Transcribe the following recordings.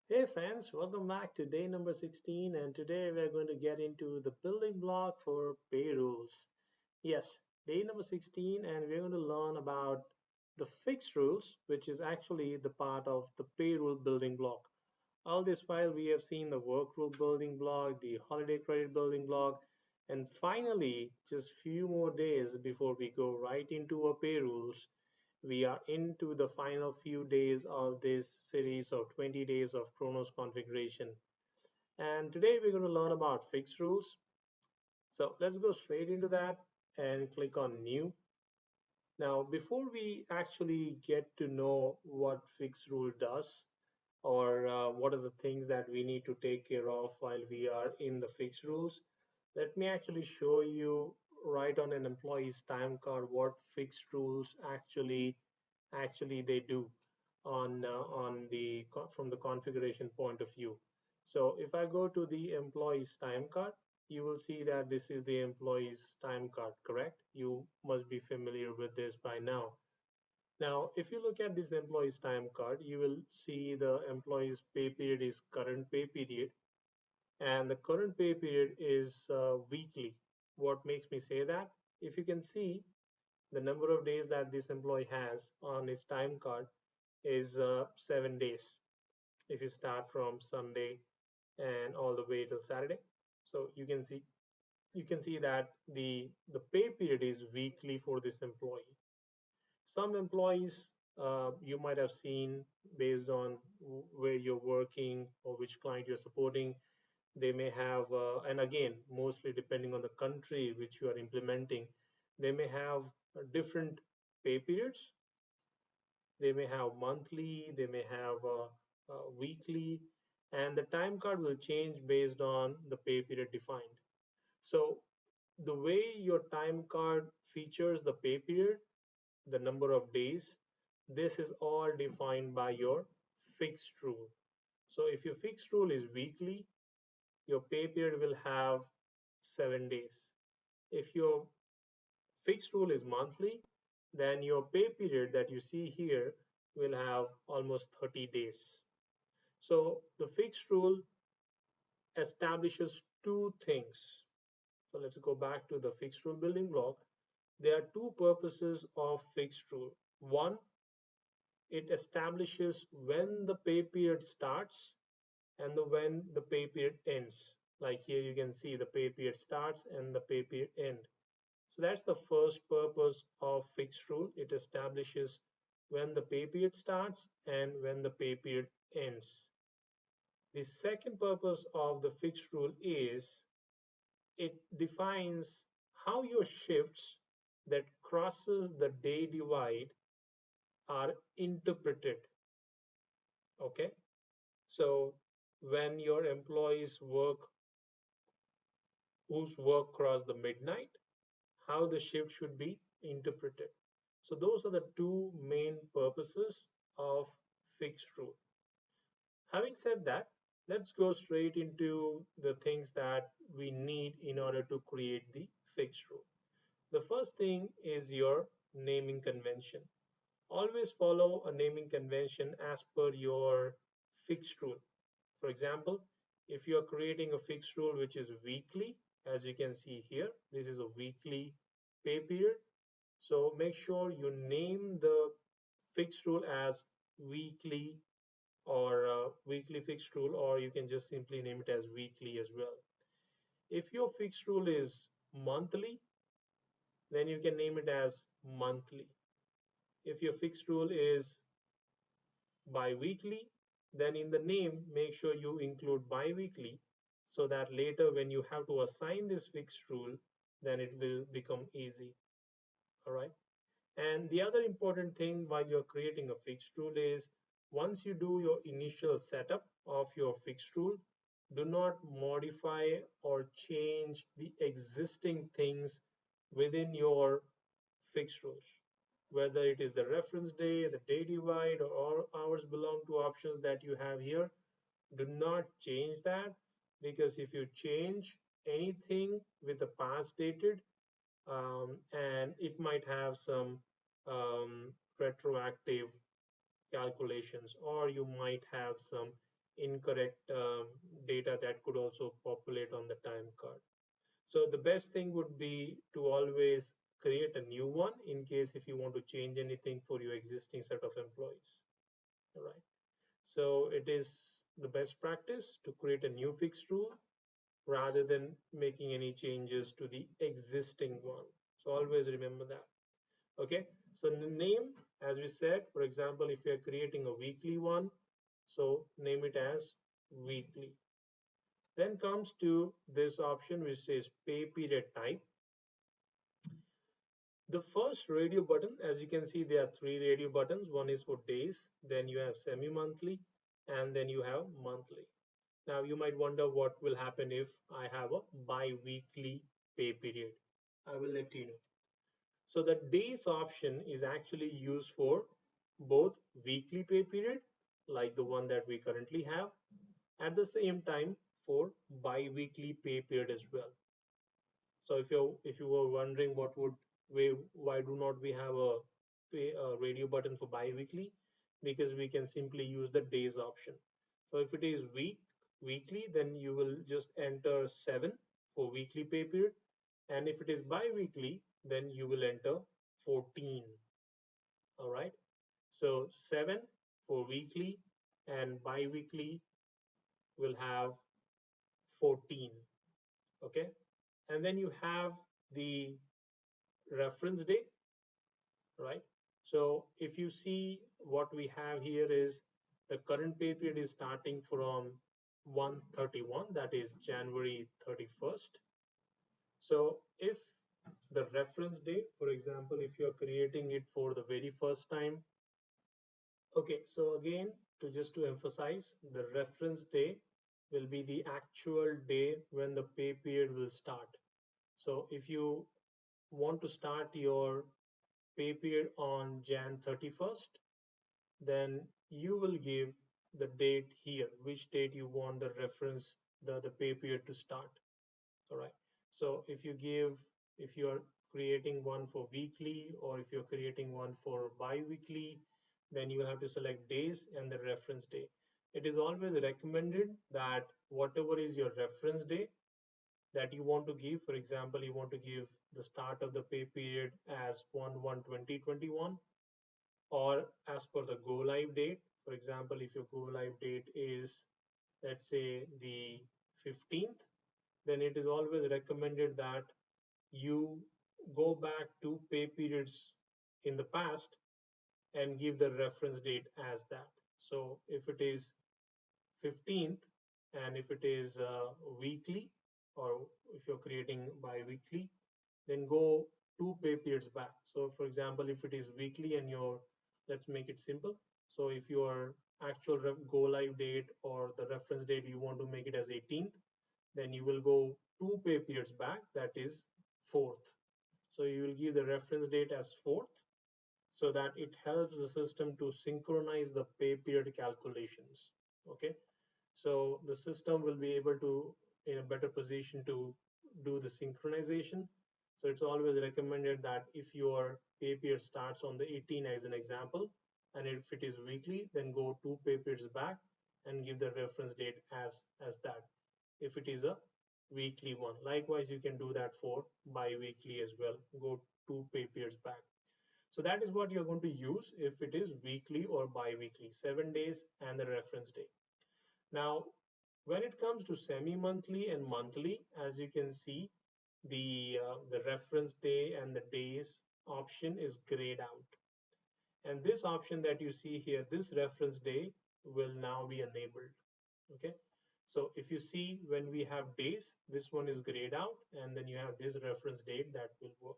Hey friends, welcome back to day number 16, and today we're going to get into the building block for payrolls. Yes, day number 16, and we're going to learn about the fixed rules, which is actually the part of the payroll building block. All this while, we have seen the work rule building block, the holiday credit building block, and finally, just few more days before we go right into our payrolls, we are into the final few days of this series of 20 days of Kronos configuration. And today we're going to learn about fixed rules. So let's go straight into that and click on new. Now, before we actually get to know what fixed rule does or what are the things that we need to take care of while we are in the fixed rules, let me actually show you right on an employee's time card what fixed rules actually they do on the from the configuration point of view. So if I go to the employee's time card, you will see that this is the employee's time card, correct? You must be familiar with this by now. Now, if you look at this employee's time card, you will see the employee's pay period is current pay period, and the current pay period is weekly. What makes me say that? If you can see, the number of days that this employee has on his time card is 7 days if you start from Sunday and all the way till Saturday. So you can see that the pay period is weekly for this employee. Some employees you might have seen based on where you're working or which client you're supporting, they may have and again mostly depending on the country which you are implementing, they may have different pay periods. They may have monthly, they may have weekly, and the time card will change based on the pay period defined. So the way your time card features the pay period, the number of days, this is all defined by your fixed rule. So if your fixed rule is weekly, your pay period will have 7 days. If your fixed rule is monthly, then your pay period that you see here will have almost 30 days. So the fixed rule establishes two things. So let's go back to the fixed rule building block. There are two purposes of fixed rule. One, it establishes when the pay period starts and when the pay period ends. Like here you can see the pay period starts and the pay period end. So that's the first purpose of fixed rule. It establishes when the pay period starts and when the pay period ends. The second purpose of the fixed rule is it defines how your shifts that crosses the day divide are interpreted. Okay, so when your employees work whose work cross the midnight, how the shift should be interpreted. So those are the two main purposes of fixed rule. Having said that, let's go straight into the things that we need in order to create the fixed rule. The first thing is your naming convention. Always follow a naming convention as per your fixed rule. For example, if you are creating a fixed rule which is weekly, as you can see here, this is a weekly pay period. So make sure you name the fixed rule as weekly or weekly fixed rule, or you can just simply name it as weekly as well. If your fixed rule is monthly, then you can name it as monthly. If your fixed rule is bi-weekly, then in the name, make sure you include bi-weekly so that later when you have to assign this fixed rule, then it will become easy. All right. And the other important thing while you're creating a fixed rule is once you do your initial setup of your fixed rule, do not modify or change the existing things within your fixed rules. Whether it is the reference day, the day divide, or all hours belong to options that you have here, do not change that, because if you change anything with the past dated, and it might have some retroactive calculations, or you might have some incorrect data that could also populate on the time card. So the best thing would be to always create a new one in case if you want to change anything for your existing set of employees. All right. So it is the best practice to create a new fixed rule rather than making any changes to the existing one. So always remember that. Okay. So the name, as we said, for example, if you're creating a weekly one, so name it as weekly. Then comes to this option which says pay period type. The first radio button, as you can see, there are three radio buttons. One is for days, then you have semi-monthly, and then you have monthly. Now you might wonder what will happen if I have a bi-weekly pay period. I will let you know. So the days option is actually used for both weekly pay period, like the one that we currently have, at the same time for bi-weekly pay period as well. So if you were wondering why do not we have a radio button for bi-weekly? Because we can simply use the days option. So if it is weekly, then you will just enter 7 for weekly pay period, and if it is bi-weekly, then you will enter 14. All right. So 7 for weekly and bi-weekly will have 14. Okay. And then you have the reference day, right? So if you see what we have here is the current pay period is starting from 131, that is January 31st. So if the reference date, for example, if you're creating it for the very first time, okay, so again, to emphasize, the reference day will be the actual day when the pay period will start. So if you want to start your pay period on Jan 31st, then you will give the date here, which date you want the reference, the pay period to start. All right. So if you are creating one for weekly or if you're creating one for bi-weekly, then you have to select days and the reference day. It is always recommended that whatever is your reference day that you want to give, for example, you want to give the start of the pay period as 1/1/2021, or as per the go live date. For example, if your go live date is, let's say, the 15th, then it is always recommended that you go back to pay periods in the past and give the reference date as that. So if it is 15th and if it is weekly, or if you're creating bi-weekly, then go two pay periods back. So for example, if it is weekly and let's make it simple. So if your actual go live date or the reference date you want to make it as 18th, then you will go two pay periods back, that is 4th. So you will give the reference date as 4th so that it helps the system to synchronize the pay period calculations. Okay, so the system will be able to in a better position to do the synchronization. So it's always recommended that if your pay period starts on the 18 as an example, and if it is weekly, then go two pay periods back and give the reference date as that if it is a weekly one. Likewise, you can do that for bi-weekly as well. Go two pay periods back. So that is what you're going to use if it is weekly or bi-weekly, 7 days and the reference day. Now, when it comes to semi-monthly and monthly, as you can see, the reference day and the days option is grayed out. And this option that you see here, this reference day will now be enabled. Okay. So if you see when we have days, this one is grayed out, and then you have this reference date that will work.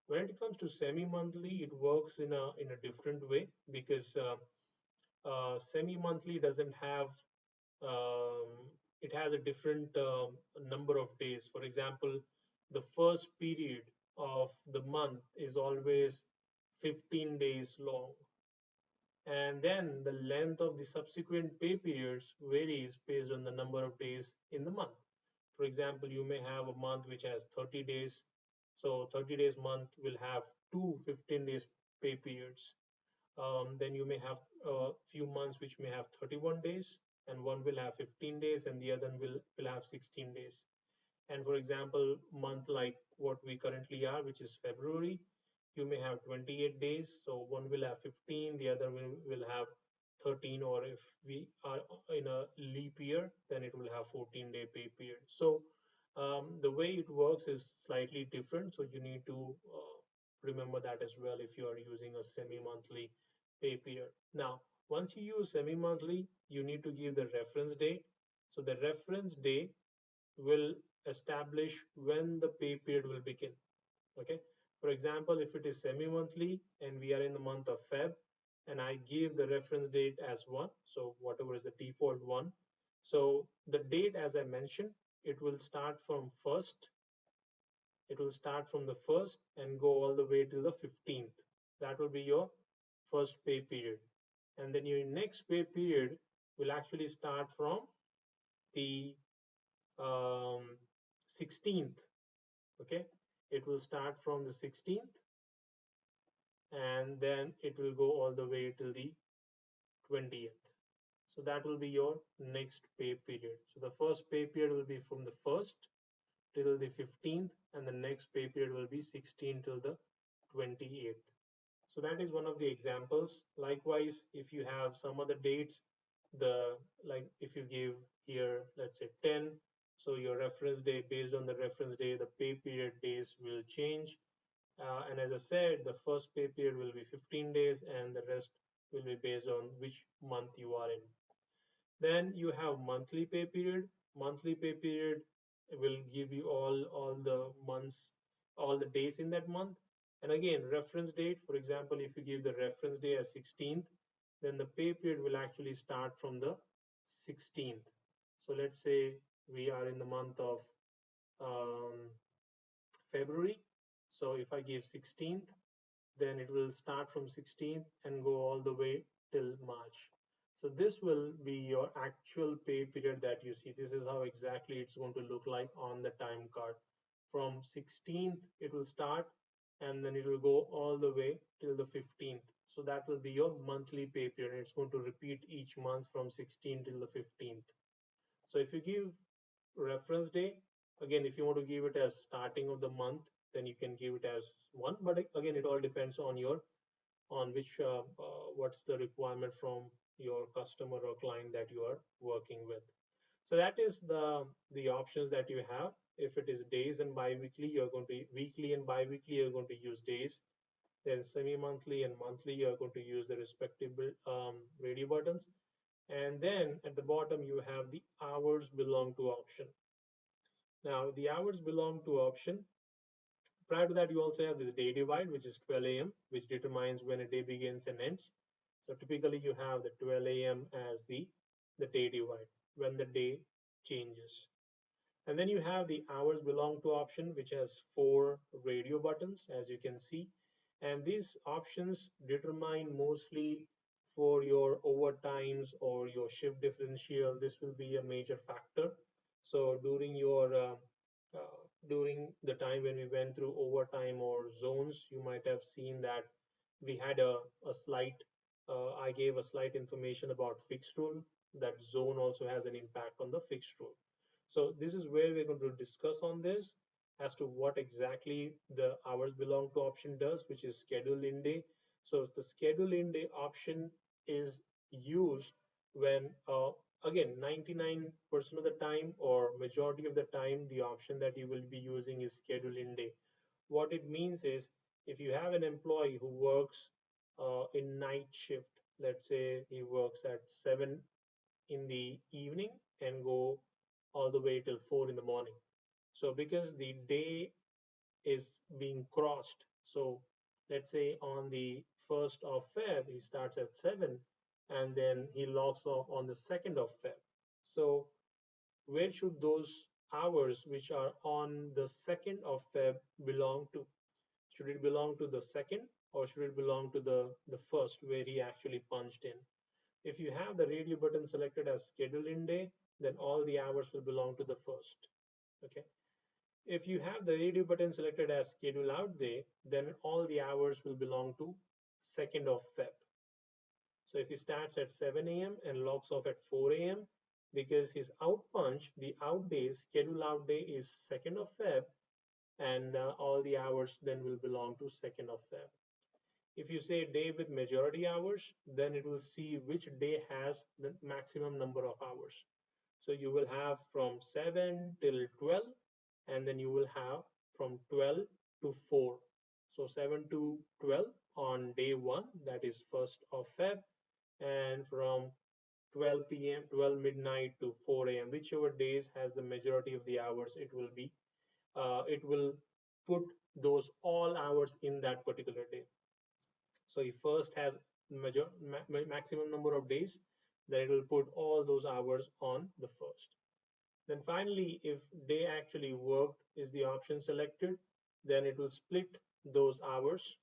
When it comes to semi-monthly, it works in a different way because semi-monthly doesn't have um, it has a different number of days. For example, the first period of the month is always 15 days long, and then the length of the subsequent pay periods varies based on the number of days in the month. For example, you may have a month which has 30 days, so 30 days month will have two 15 days pay periods. Then you may have a few months which may have 31 days, and one will have 15 days and the other will have 16 days. And for example, month like what we currently are, which is February, you may have 28 days. So one will have 15, the other will have 13, or if we are in a leap year, then it will have 14-day pay period. So the way it works is slightly different. So you need to remember that as well if you are using a semi-monthly pay period. Now, once you use semi-monthly, you need to give the reference date. So the reference date will establish when the pay period will begin. Okay. For example, if it is semi-monthly and we are in the month of Feb, and I give the reference date as 1, so whatever is the default 1. So the date, as I mentioned, it will start from first. It will start from the first and go all the way till the 15th. That will be your first pay period. And then your next pay period will actually start from the 16th. Okay, it will start from the 16th and then it will go all the way till the 20th. So that will be your next pay period. So the first pay period will be from the 1st till the 15th, and the next pay period will be 16 till the 28th. So that is one of the examples. Likewise, if you have some other dates, the like if you give here, let's say 10, so your reference day, based on the reference day, the pay period days will change. And as I said, the first pay period will be 15 days and the rest will be based on which month you are in. Then you have monthly pay period. Monthly pay period will give you all the months, all the days in that month. And again, reference date, for example, if you give the reference day as 16th, then the pay period will actually start from the 16th. So let's say we are in the month of um, February. So if I give 16th, then it will start from 16th and go all the way till March. So this will be your actual pay period that you see. This is how exactly it's going to look like on the time card. From 16th, it will start and then it will go all the way till the 15th. So that will be your monthly pay period. It's going to repeat each month from 16th till the 15th. So if you give reference day, again, if you want to give it as starting of the month, then you can give it as 1. But again, it all depends on your on which what's the requirement from your customer or client that you are working with. So that is the options that you have. If it is days and bi-weekly, you're going to weekly and bi-weekly, you're going to use days. Then semi-monthly and monthly, you're going to use the respective radio buttons. And then at the bottom, you have the hours belong to option. Now, the hours belong to option. Prior to that, you also have this day divide, which is 12 a.m., which determines when a day begins and ends. So typically, you have the 12 a.m. as the day divide, when the day changes. And then you have the hours belong to option, which has 4 radio buttons, as you can see. And these options determine mostly for your overtimes or your shift differential. This will be a major factor. So during the time when we went through overtime or zones, you might have seen that we had a slight, I gave a slight information about fixed rule. That zone also has an impact on the fixed rule. So this is where we're going to discuss on this as to what exactly the hours belong to option does, which is schedule in day. So the schedule in day option is used when again 99% of the time or majority of the time the option that you will be using is schedule in day. What it means is if you have an employee who works in night shift, let's say he works at 7 in the evening and go all the way till 4 in the morning. So because the day is being crossed, so let's say on the 1st of Feb, he starts at 7 and then he logs off on the 2nd of Feb. So where should those hours which are on the 2nd of Feb belong to? Should it belong to the 2nd or should it belong to the 1st where he actually punched in? If you have the radio button selected as schedule in day, then all the hours will belong to the 1st. Okay. If you have the radio button selected as schedule out day, then all the hours will belong to 2nd of Feb. So if he starts at 7 a.m. and logs off at 4 a.m., because his out punch, the out day, schedule out day is 2nd of Feb, and all the hours then will belong to 2nd of Feb. If you say day with majority hours, then it will see which day has the maximum number of hours. So you will have from 7 till 12, and then you will have from 12 to 4. So 7 to 12 on day 1, that is 1st of Feb, and from 12 p.m., 12 midnight to 4 a.m., whichever days has the majority of the hours, it will put those all hours in that particular day. So if first has maximum number of days, then it will put all those hours on the first. Then finally, if day actually worked is the option selected, then it will split those hours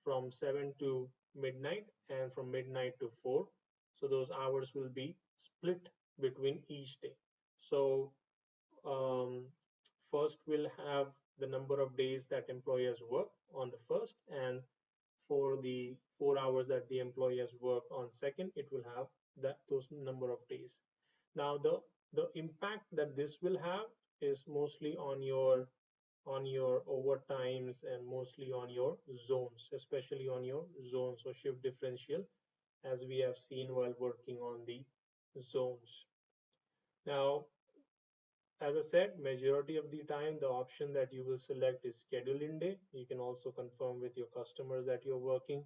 from 7 to midnight and from midnight to 4. So those hours will be split between each day. So um, first we'll have the number of days that employers work on the first, and for the 4 hours that the employee has worked on second, it will have those number of days. Now the impact that this will have is mostly on your overtimes and mostly on your zones, especially on your zones or shift differential, as we have seen while working on the zones. Now, as I said, majority of the time, the option that you will select is schedule in day. You can also confirm with your customers that you're working.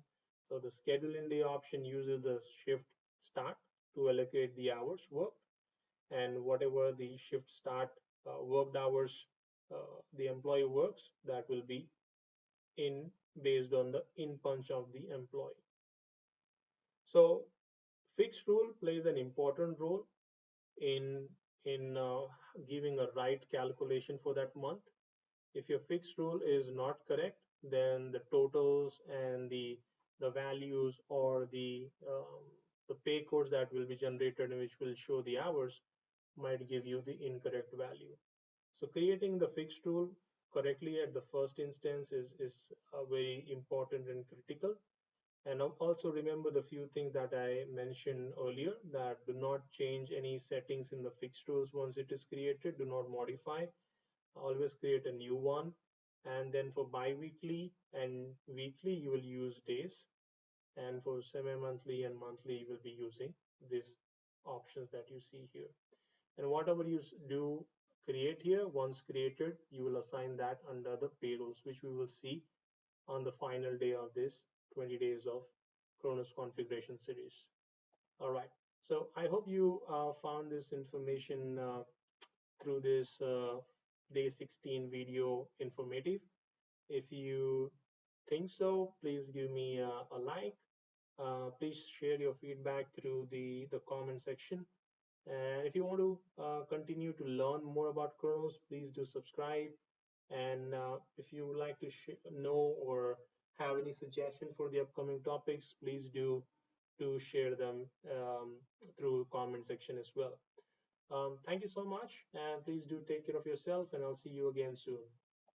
So the schedule in day option uses the shift start to allocate the hours worked, and whatever the shift start worked hours the employee works, that will be in based on the in punch of the employee. So fixed rule plays an important role in giving a right calculation for that month. If your fixed rule is not correct, then the totals and the values or the pay codes that will be generated and which will show the hours might give you the incorrect value. So creating the fixed rule correctly at the first instance is very important and critical. And also remember the few things that I mentioned earlier, that do not change any settings in the fixed rules once it is created. Do not modify. Always create a new one. And then for bi-weekly and weekly, you will use days. And for semi-monthly and monthly, you will be using these options that you see here. And whatever you do create here, once created, you will assign that under the payrolls, which we will see on the final day of this 20 days of Kronos configuration series. All right. So I hope you found this information through this day 16 video informative. If you think so, please give me a like. Please share your feedback through the comment section. And if you want to continue to learn more about Kronos, please do subscribe. And if you would like to know or have any suggestion for the upcoming topics, please do share them through comment section as well. Thank you so much, and please do take care of yourself, and I'll see you again soon.